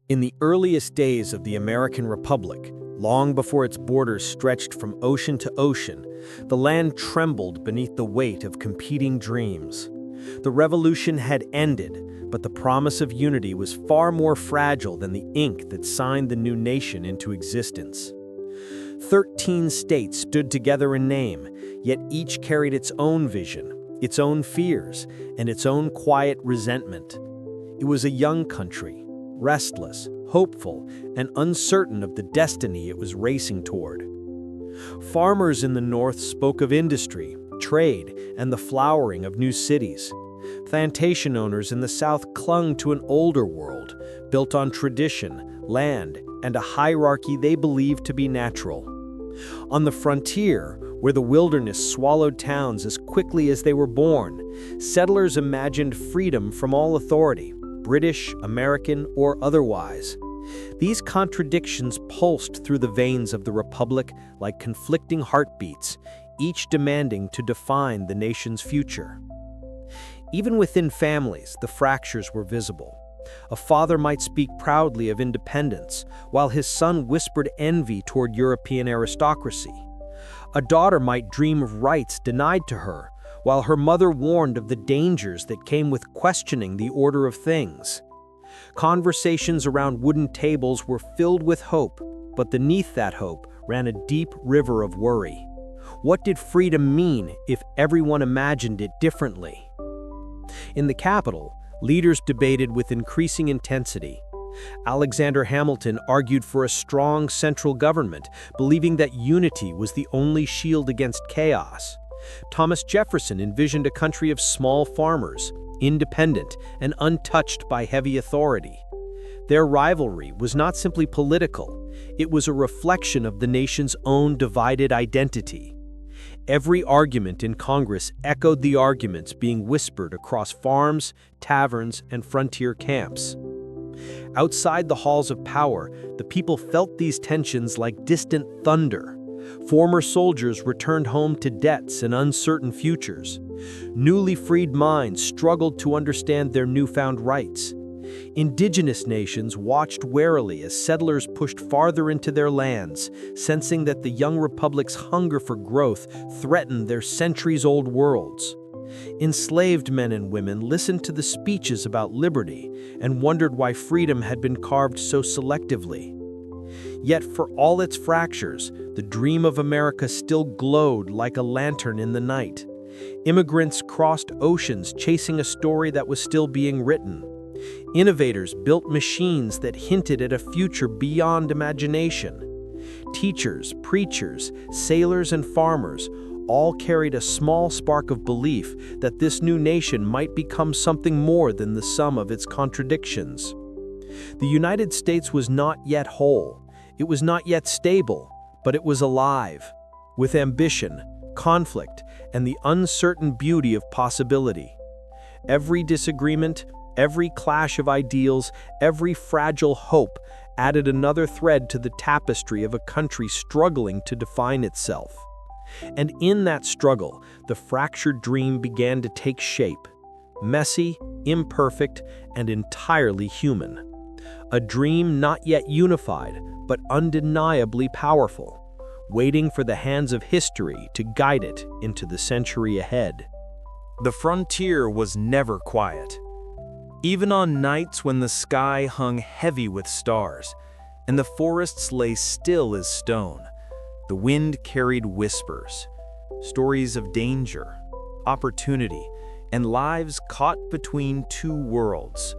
In the earliest days of the American Republic, long before its borders stretched from ocean to ocean, the land trembled beneath the weight of competing dreams. The revolution had ended, but the promise of unity was far more fragile than the ink that signed the new nation into existence. 13 states stood together in name, yet each carried its own vision, its own fears, and its own quiet resentment. It was a young country, restless, hopeful, and uncertain of the destiny it was racing toward. Farmers in the north spoke of industry, trade, and the flowering of new cities. Plantation owners in the south clung to an older world, built on tradition, land, and a hierarchy they believed to be natural. On the frontier, where the wilderness swallowed towns as quickly as they were born, settlers imagined freedom from all authority, British, American, or otherwise. These contradictions pulsed through the veins of the Republic like conflicting heartbeats, each demanding to define the nation's future. Even within families, the fractures were visible. A father might speak proudly of independence, while his son whispered envy toward European aristocracy. A daughter might dream of rights denied to her, while her mother warned of the dangers that came with questioning the order of things. Conversations around wooden tables were filled with hope, but beneath that hope ran a deep river of worry. What did freedom mean if everyone imagined it differently? In the capital, leaders debated with increasing intensity. Alexander Hamilton argued for a strong central government, believing that unity was the only shield against chaos. Thomas Jefferson envisioned a country of small farmers, independent and untouched by heavy authority. Their rivalry was not simply political, it was a reflection of the nation's own divided identity. Every argument in Congress echoed the arguments being whispered across farms, taverns, and frontier camps. Outside the halls of power, the people felt these tensions like distant thunder. Former soldiers returned home to debts and uncertain futures. Newly freed minds struggled to understand their newfound rights. Indigenous nations watched warily as settlers pushed farther into their lands, sensing that the young republic's hunger for growth threatened their centuries-old worlds. Enslaved men and women listened to the speeches about liberty and wondered why freedom had been carved so selectively. Yet for all its fractures, the dream of America still glowed like a lantern in the night. Immigrants crossed oceans chasing a story that was still being written. Innovators built machines that hinted at a future beyond imagination. Teachers, preachers, sailors, and farmers all carried a small spark of belief that this new nation might become something more than the sum of its contradictions. The United States was not yet whole. It was not yet stable, but it was alive, with ambition, conflict, and the uncertain beauty of possibility. Every disagreement, every clash of ideals, every fragile hope added another thread to the tapestry of a country struggling to define itself. And in that struggle, the fractured dream began to take shape, messy, imperfect, and entirely human. A dream not yet unified, but undeniably powerful, waiting for the hands of history to guide it into the century ahead. The frontier was never quiet. Even on nights when the sky hung heavy with stars, and the forests lay still as stone, the wind carried whispers, stories of danger, opportunity, and lives caught between two worlds.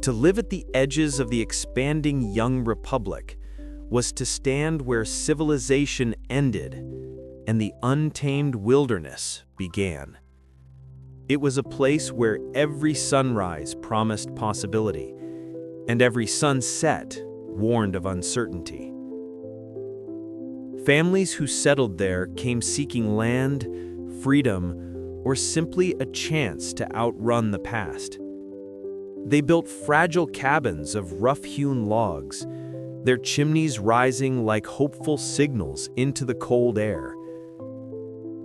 To live at the edges of the expanding young republic was to stand where civilization ended and the untamed wilderness began. It was a place where every sunrise promised possibility, and every sunset warned of uncertainty. Families who settled there came seeking land, freedom, or simply a chance to outrun the past. They built fragile cabins of rough-hewn logs, their chimneys rising like hopeful signals into the cold air.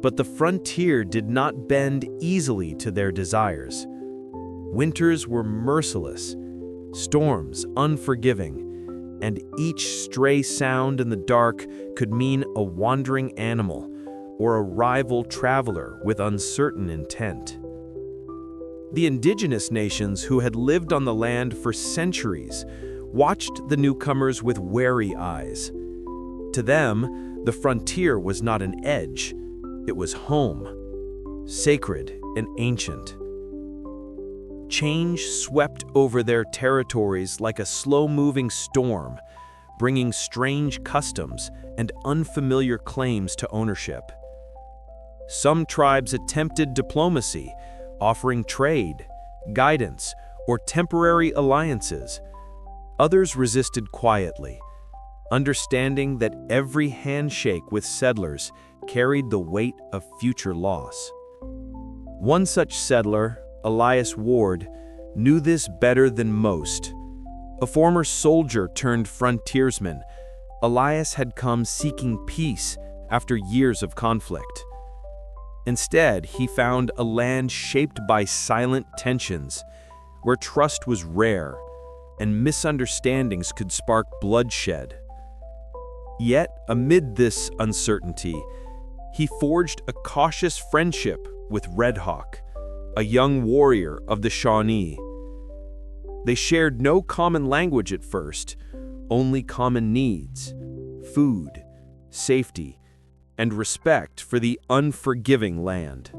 But the frontier did not bend easily to their desires. Winters were merciless. storms unforgiving, and each stray sound in the dark could mean a wandering animal or a rival traveler with uncertain intent. The indigenous nations who had lived on the land for centuries watched the newcomers with wary eyes. To them, the frontier was not an edge, it was home, sacred and ancient. Change swept over their territories like a slow-moving storm, bringing strange customs and unfamiliar claims to ownership. Some tribes attempted diplomacy, offering trade, guidance, or temporary alliances. Others resisted quietly, understanding that every handshake with settlers carried the weight of future loss. One such settler, Elias Ward, knew this better than most. A former soldier turned frontiersman, Elias had come seeking peace after years of conflict. Instead, he found a land shaped by silent tensions, where trust was rare and misunderstandings could spark bloodshed. Yet, amid this uncertainty, he forged a cautious friendship with Red Hawk, a young warrior of the Shawnee. They shared no common language at first, only common needs: food, safety, and respect for the unforgiving land.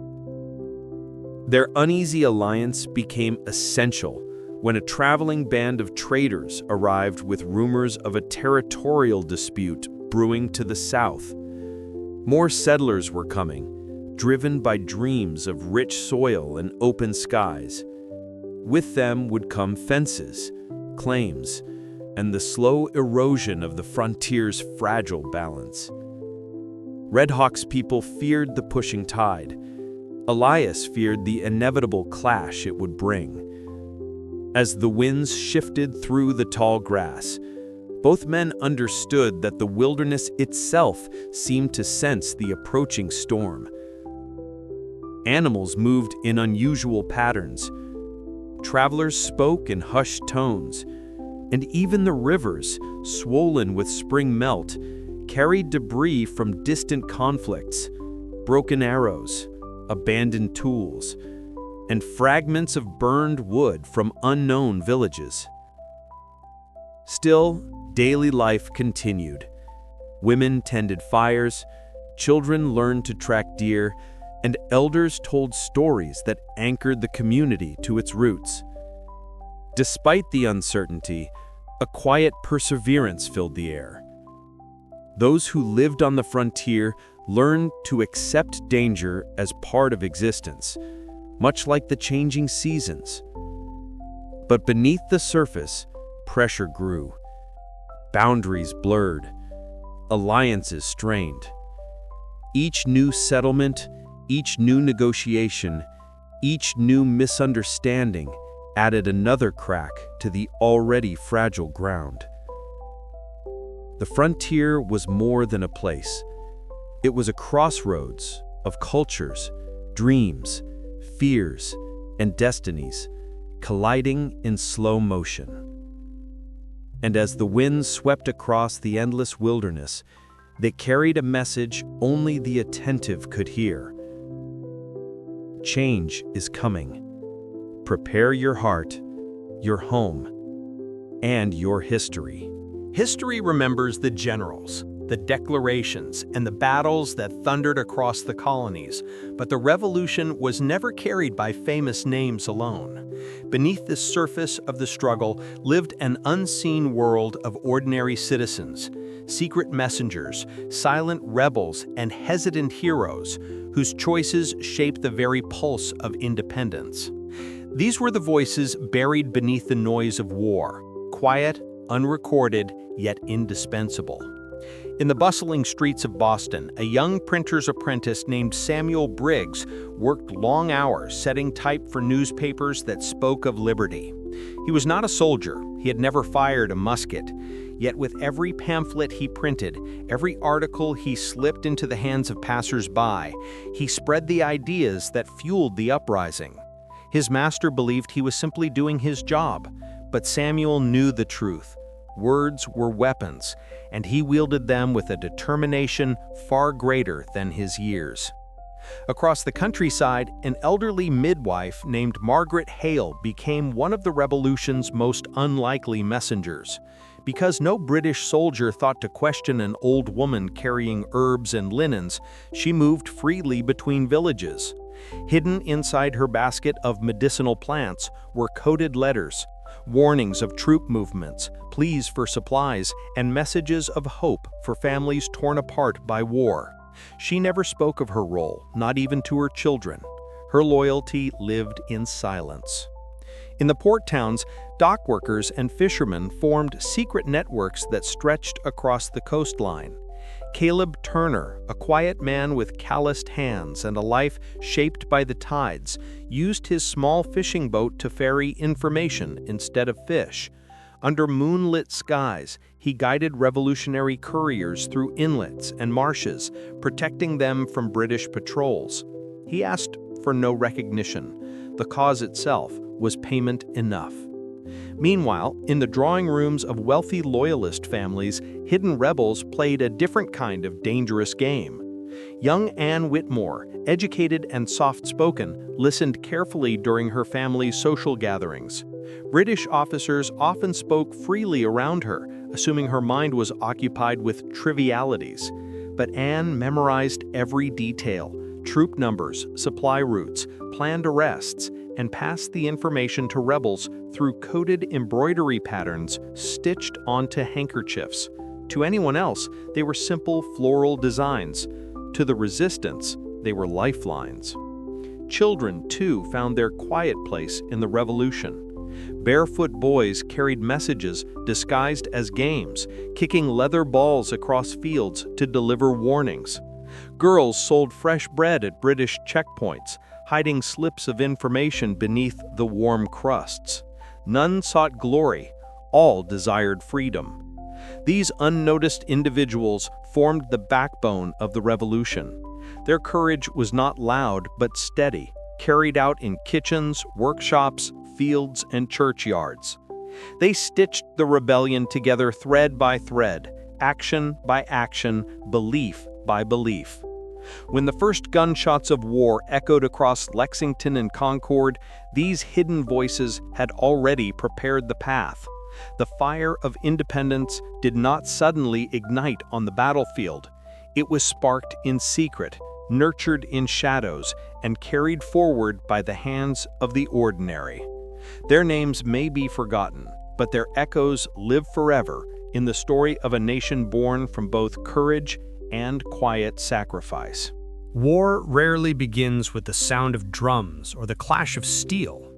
Their uneasy alliance became essential when a traveling band of traders arrived with rumors of a territorial dispute brewing to the south. More settlers were coming, driven by dreams of rich soil and open skies. With them would come fences, claims, and the slow erosion of the frontier's fragile balance. Red Hawk's people feared the pushing tide. Elias feared the inevitable clash it would bring. As the winds shifted through the tall grass, both men understood that the wilderness itself seemed to sense the approaching storm. Animals moved in unusual patterns. Travelers spoke in hushed tones, and even the rivers, swollen with spring melt, carried debris from distant conflicts, broken arrows, abandoned tools, and fragments of burned wood from unknown villages. Still, daily life continued. Women tended fires, children learned to track deer, and elders told stories that anchored the community to its roots. Despite the uncertainty, a quiet perseverance filled the air. Those who lived on the frontier learned to accept danger as part of existence, much like the changing seasons. But beneath the surface, pressure grew. Boundaries blurred. Alliances strained. Each new settlement, each new negotiation, each new misunderstanding added another crack to the already fragile ground. The frontier was more than a place. It was a crossroads of cultures, dreams, fears, and destinies, colliding in slow motion. And as the winds swept across the endless wilderness, they carried a message only the attentive could hear. Change is coming. Prepare your heart, your home, and your history. History remembers the generals, the declarations, and the battles that thundered across the colonies, but the revolution was never carried by famous names alone. Beneath the surface of the struggle lived an unseen world of ordinary citizens, secret messengers, silent rebels, and hesitant heroes whose choices shaped the very pulse of independence. These were the voices buried beneath the noise of war, quiet, unrecorded, yet indispensable. In the bustling streets of Boston, a young printer's apprentice named Samuel Briggs worked long hours setting type for newspapers that spoke of liberty. He was not a soldier, he had never fired a musket, yet with every pamphlet he printed, every article he slipped into the hands of passers-by, he spread the ideas that fueled the uprising. His master believed he was simply doing his job, But Samuel knew the truth. Words were weapons, and he wielded them with a determination far greater than his years. Across the countryside, an elderly midwife named Margaret Hale became one of the revolution's most unlikely messengers. Because no British soldier thought to question an old woman carrying herbs and linens, she moved freely between villages. Hidden inside her basket of medicinal plants were coded letters, warnings of troop movements, pleas for supplies, and messages of hope for families torn apart by war. She never spoke of her role, not even to her children. Her loyalty lived in silence. In the port towns, dock workers and fishermen formed secret networks that stretched across the coastline. Caleb Turner, a quiet man with calloused hands and a life shaped by the tides, used his small fishing boat to ferry information instead of fish. Under moonlit skies, he guided revolutionary couriers through inlets and marshes, protecting them from British patrols. He asked for no recognition. The cause itself was payment enough. Meanwhile, in the drawing rooms of wealthy loyalist families, hidden rebels played a different kind of dangerous game. Young Anne Whitmore, educated and soft-spoken, listened carefully during her family's social gatherings. British officers often spoke freely around her, assuming her mind was occupied with trivialities. But Anne memorized every detail: troop numbers, supply routes, planned arrests, and passed the information to rebels through coded embroidery patterns stitched onto handkerchiefs. To anyone else, they were simple floral designs. To the resistance, they were lifelines. Children, too, found their quiet place in the revolution. Barefoot boys carried messages disguised as games, kicking leather balls across fields to deliver warnings. Girls sold fresh bread at British checkpoints, hiding slips of information beneath the warm crusts. None sought glory, all desired freedom. These unnoticed individuals formed the backbone of the revolution. Their courage was not loud but steady, carried out in kitchens, workshops, fields, and churchyards. They stitched the rebellion together thread by thread, action by action, belief by belief. When the first gunshots of war echoed across Lexington and Concord, these hidden voices had already prepared the path. The fire of independence did not suddenly ignite on the battlefield. It was sparked in secret, nurtured in shadows, and carried forward by the hands of the ordinary. Their names may be forgotten, but their echoes live forever in the story of a nation born from both courage and quiet sacrifice. War rarely begins with the sound of drums or the clash of steel.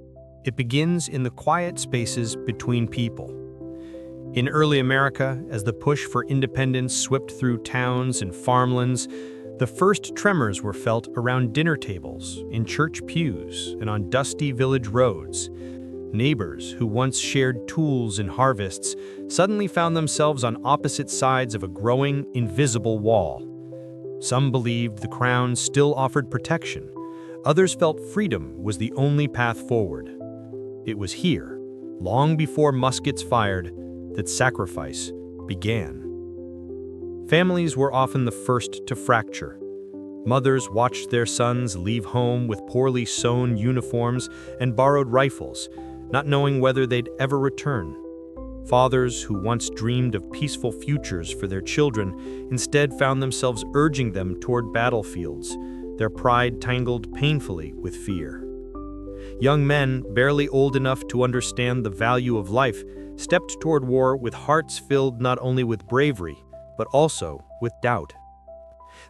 It begins in the quiet spaces between people. In early America, as the push for independence swept through towns and farmlands, the first tremors were felt around dinner tables, in church pews, and on dusty village roads. Neighbors who once shared tools and harvests suddenly found themselves on opposite sides of a growing, invisible wall. Some believed the crown still offered protection. Others felt freedom was the only path forward. It was here, long before muskets fired, that sacrifice began. Families were often the first to fracture. Mothers watched their sons leave home with poorly sewn uniforms and borrowed rifles, not knowing whether they'd ever return. Fathers who once dreamed of peaceful futures for their children instead found themselves urging them toward battlefields, their pride tangled painfully with fear. Young men, barely old enough to understand the value of life, stepped toward war with hearts filled not only with bravery, but also with doubt.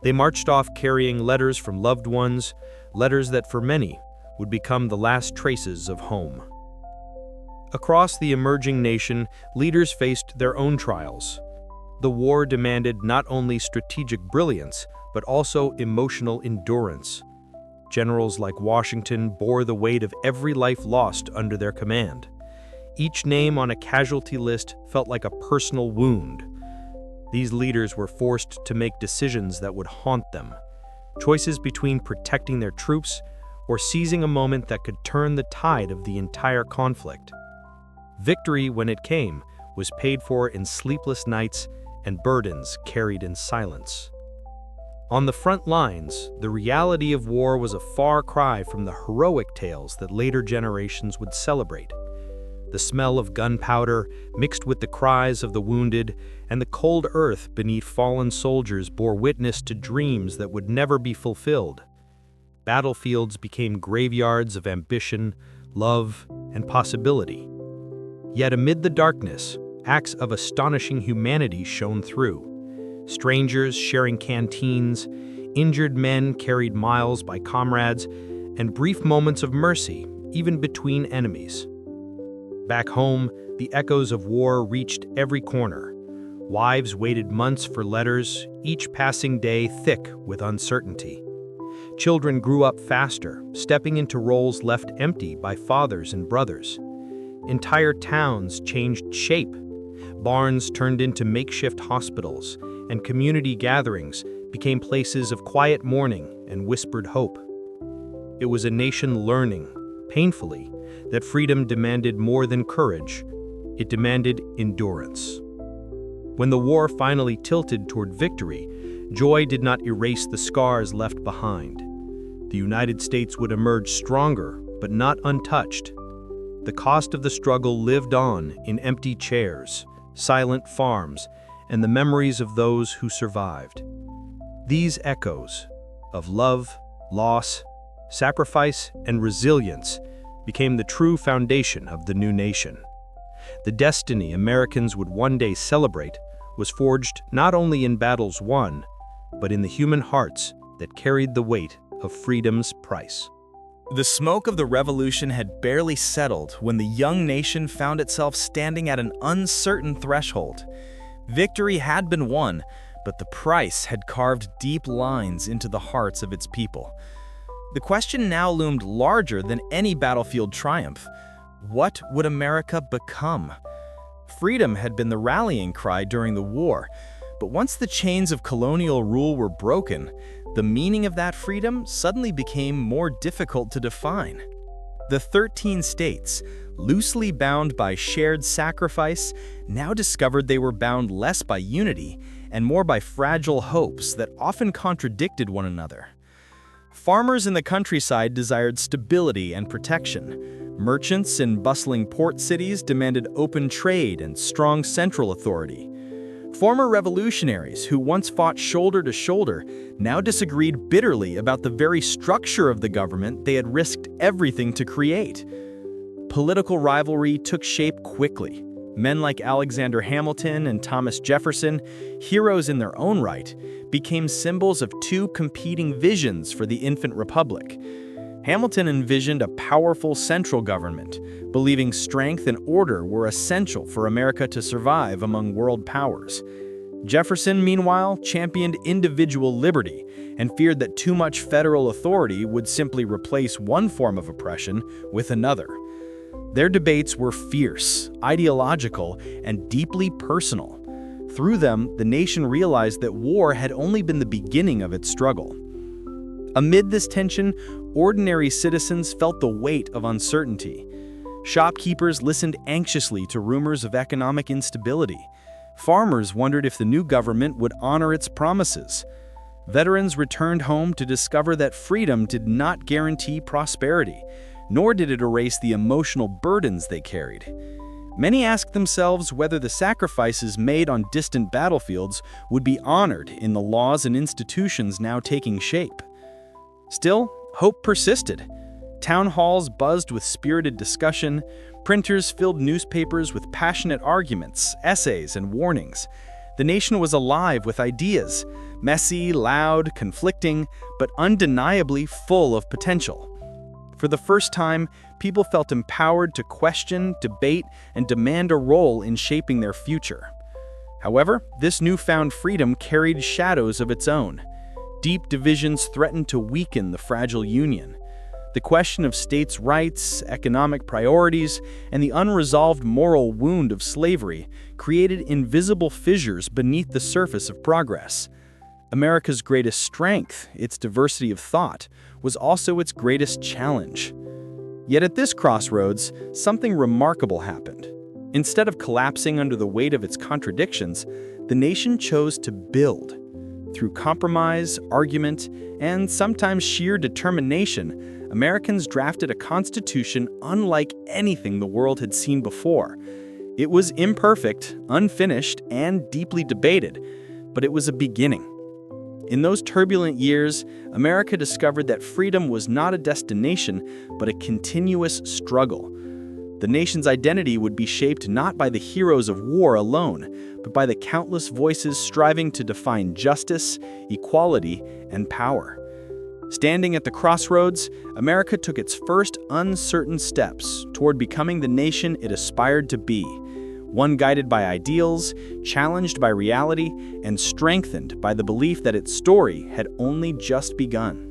They marched off carrying letters from loved ones, letters that for many would become the last traces of home. Across the emerging nation, leaders faced their own trials. The war demanded not only strategic brilliance, but also emotional endurance. Generals like Washington bore the weight of every life lost under their command. Each name on a casualty list felt like a personal wound. These leaders were forced to make decisions that would haunt them, choices between protecting their troops or seizing a moment that could turn the tide of the entire conflict. Victory, when it came, was paid for in sleepless nights and burdens carried in silence. On the front lines, the reality of war was a far cry from the heroic tales that later generations would celebrate. The smell of gunpowder, mixed with the cries of the wounded, and the cold earth beneath fallen soldiers bore witness to dreams that would never be fulfilled. Battlefields became graveyards of ambition, love, and possibility. Yet amid the darkness, acts of astonishing humanity shone through. Strangers sharing canteens, injured men carried miles by comrades, and brief moments of mercy, even between enemies. Back home, the echoes of war reached every corner. Wives waited months for letters, each passing day thick with uncertainty. Children grew up faster, stepping into roles left empty by fathers and brothers. Entire towns changed shape. Barns turned into makeshift hospitals, and community gatherings became places of quiet mourning and whispered hope. It was a nation learning, painfully, that freedom demanded more than courage. It demanded endurance. When the war finally tilted toward victory, joy did not erase the scars left behind. The United States would emerge stronger, but not untouched. The cost of the struggle lived on in empty chairs, silent farms, and the memories of those who survived. These echoes of love, loss, sacrifice, and resilience became the true foundation of the new nation. The destiny Americans would one day celebrate was forged not only in battles won, but in the human hearts that carried the weight of freedom's price. The smoke of the revolution had barely settled when the young nation found itself standing at an uncertain threshold. Victory had been won, but the price had carved deep lines into the hearts of its people. The question now loomed larger than any battlefield triumph. What would America become? Freedom had been the rallying cry during the war, but once the chains of colonial rule were broken, the meaning of that freedom suddenly became more difficult to define. The 13 states, loosely bound by shared sacrifice, now discovered they were bound less by unity and more by fragile hopes that often contradicted one another. Farmers in the countryside desired stability and protection. Merchants in bustling port cities demanded open trade and strong central authority. Former revolutionaries who once fought shoulder to shoulder now disagreed bitterly about the very structure of the government they had risked everything to create. Political rivalry took shape quickly. Men like Alexander Hamilton and Thomas Jefferson, heroes in their own right, became symbols of two competing visions for the infant republic. Hamilton envisioned a powerful central government, believing strength and order were essential for America to survive among world powers. Jefferson, meanwhile, championed individual liberty and feared that too much federal authority would simply replace one form of oppression with another. Their debates were fierce, ideological, and deeply personal. Through them, the nation realized that war had only been the beginning of its struggle. Amid this tension, ordinary citizens felt the weight of uncertainty. Shopkeepers listened anxiously to rumors of economic instability. Farmers wondered if the new government would honor its promises. Veterans returned home to discover that freedom did not guarantee prosperity, nor did it erase the emotional burdens they carried. Many asked themselves whether the sacrifices made on distant battlefields would be honored in the laws and institutions now taking shape. Still, hope persisted. Town halls buzzed with spirited discussion, printers filled newspapers with passionate arguments, essays, and warnings. The nation was alive with ideas, messy, loud, conflicting, but undeniably full of potential. For the first time, people felt empowered to question, debate, and demand a role in shaping their future. However, this newfound freedom carried shadows of its own. Deep divisions threatened to weaken the fragile union. The question of states' rights, economic priorities, and the unresolved moral wound of slavery created invisible fissures beneath the surface of progress. America's greatest strength, its diversity of thought, was also its greatest challenge. Yet at this crossroads, something remarkable happened. Instead of collapsing under the weight of its contradictions, the nation chose to build. Through compromise, argument, and sometimes sheer determination, Americans drafted a constitution unlike anything the world had seen before. It was imperfect, unfinished, and deeply debated, but it was a beginning. In those turbulent years, America discovered that freedom was not a destination, but a continuous struggle. The nation's identity would be shaped not by the heroes of war alone, but by the countless voices striving to define justice, equality, and power. Standing at the crossroads, America took its first uncertain steps toward becoming the nation it aspired to be, one guided by ideals, challenged by reality, and strengthened by the belief that its story had only just begun.